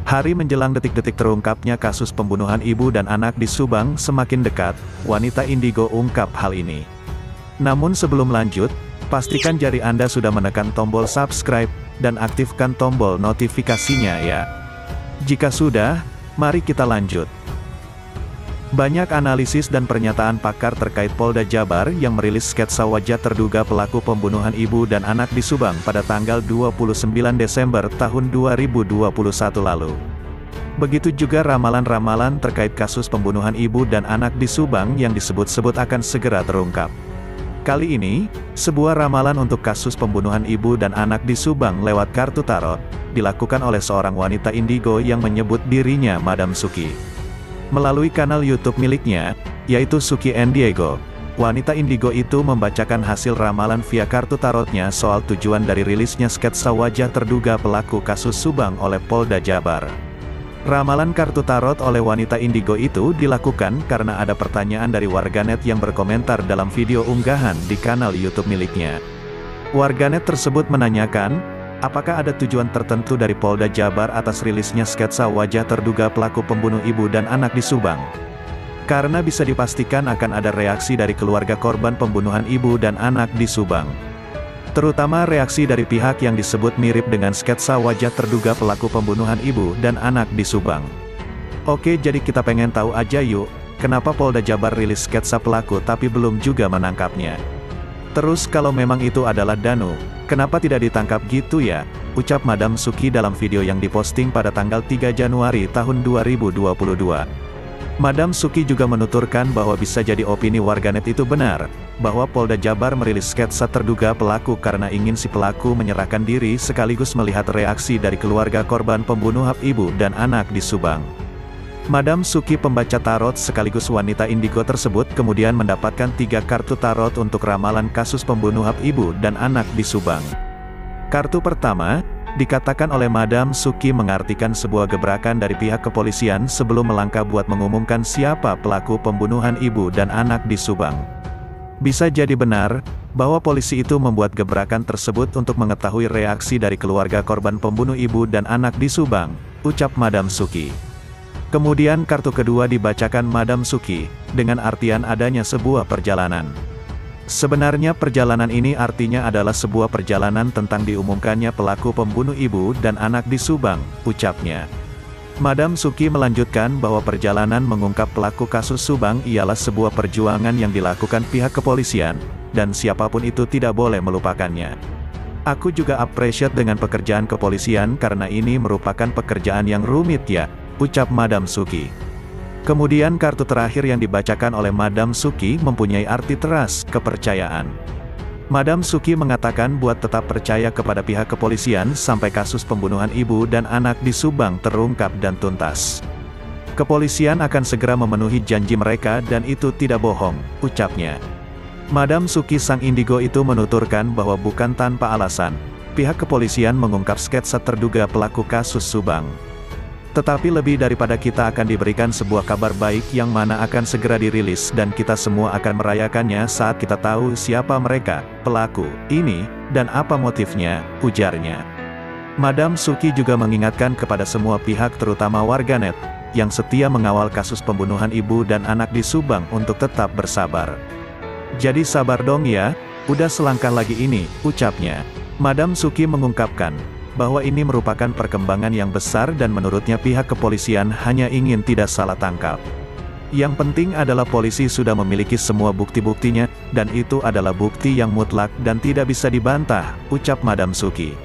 Hari menjelang detik-detik terungkapnya kasus pembunuhan ibu dan anak di Subang semakin dekat, wanita indigo ungkap hal ini. Namun sebelum lanjut, pastikan jari Anda sudah menekan tombol subscribe, dan aktifkan tombol notifikasinya ya. Jika sudah, mari kita lanjut. Banyak analisis dan pernyataan pakar terkait Polda Jabar yang merilis sketsa wajah terduga pelaku pembunuhan ibu dan anak di Subang pada tanggal 29 Desember tahun 2021 lalu. Begitu juga ramalan-ramalan terkait kasus pembunuhan ibu dan anak di Subang yang disebut-sebut akan segera terungkap. Kali ini, sebuah ramalan untuk kasus pembunuhan ibu dan anak di Subang lewat kartu tarot, dilakukan oleh seorang wanita indigo yang menyebut dirinya Madam Suki. Melalui kanal YouTube miliknya, yaitu Suki and Diego, wanita indigo itu membacakan hasil ramalan via kartu tarotnya soal tujuan dari rilisnya sketsa wajah terduga pelaku kasus Subang oleh Polda Jabar. Ramalan kartu tarot oleh wanita indigo itu dilakukan karena ada pertanyaan dari warganet yang berkomentar dalam video unggahan di kanal YouTube miliknya. Warganet tersebut menanyakan, apakah ada tujuan tertentu dari Polda Jabar atas rilisnya sketsa wajah terduga pelaku pembunuh ibu dan anak di Subang? Karena bisa dipastikan akan ada reaksi dari keluarga korban pembunuhan ibu dan anak di Subang. Terutama reaksi dari pihak yang disebut mirip dengan sketsa wajah terduga pelaku pembunuhan ibu dan anak di Subang. Oke, jadi kita pengen tahu aja yuk, kenapa Polda Jabar rilis sketsa pelaku tapi belum juga menangkapnya? Terus kalau memang itu adalah Danu, kenapa tidak ditangkap gitu ya? Ucap Madam Suki dalam video yang diposting pada tanggal 3 Januari tahun 2022. Madam Suki juga menuturkan bahwa bisa jadi opini warganet itu benar, bahwa Polda Jabar merilis sketsa terduga pelaku karena ingin si pelaku menyerahkan diri sekaligus melihat reaksi dari keluarga korban pembunuhan ibu dan anak di Subang. Madam Suki pembaca tarot sekaligus wanita indigo tersebut kemudian mendapatkan 3 kartu tarot untuk ramalan kasus pembunuhan ibu dan anak di Subang. Kartu pertama, dikatakan oleh Madam Suki mengartikan sebuah gebrakan dari pihak kepolisian sebelum melangkah buat mengumumkan siapa pelaku pembunuhan ibu dan anak di Subang. Bisa jadi benar, bahwa polisi itu membuat gebrakan tersebut untuk mengetahui reaksi dari keluarga korban pembunuh ibu dan anak di Subang, ucap Madam Suki. Kemudian kartu kedua dibacakan Madam Suki, dengan artian adanya sebuah perjalanan. Sebenarnya perjalanan ini artinya adalah sebuah perjalanan tentang diumumkannya pelaku pembunuh ibu dan anak di Subang, ucapnya. Madam Suki melanjutkan bahwa perjalanan mengungkap pelaku kasus Subang ialah sebuah perjuangan yang dilakukan pihak kepolisian, dan siapapun itu tidak boleh melupakannya. Aku juga appreciate dengan pekerjaan kepolisian karena ini merupakan pekerjaan yang rumit ya, ucap Madam Suki. Kemudian kartu terakhir yang dibacakan oleh Madam Suki mempunyai arti teras, kepercayaan. Madam Suki mengatakan buat tetap percaya kepada pihak kepolisian sampai kasus pembunuhan ibu dan anak di Subang terungkap dan tuntas. Kepolisian akan segera memenuhi janji mereka dan itu tidak bohong, ucapnya. Madam Suki sang indigo itu menuturkan bahwa bukan tanpa alasan, pihak kepolisian mengungkap sketsa terduga pelaku kasus Subang. Tetapi lebih daripada kita akan diberikan sebuah kabar baik yang mana akan segera dirilis dan kita semua akan merayakannya saat kita tahu siapa mereka, pelaku ini, dan apa motifnya, ujarnya. Madam Suki juga mengingatkan kepada semua pihak terutama warganet, yang setia mengawal kasus pembunuhan ibu dan anak di Subang untuk tetap bersabar. Jadi sabar dong ya, udah selangkah lagi ini, ucapnya. Madam Suki mengungkapkan, bahwa ini merupakan perkembangan yang besar dan menurutnya pihak kepolisian hanya ingin tidak salah tangkap. Yang penting adalah polisi sudah memiliki semua bukti-buktinya, dan itu adalah bukti yang mutlak dan tidak bisa dibantah, ucap Madam Suki.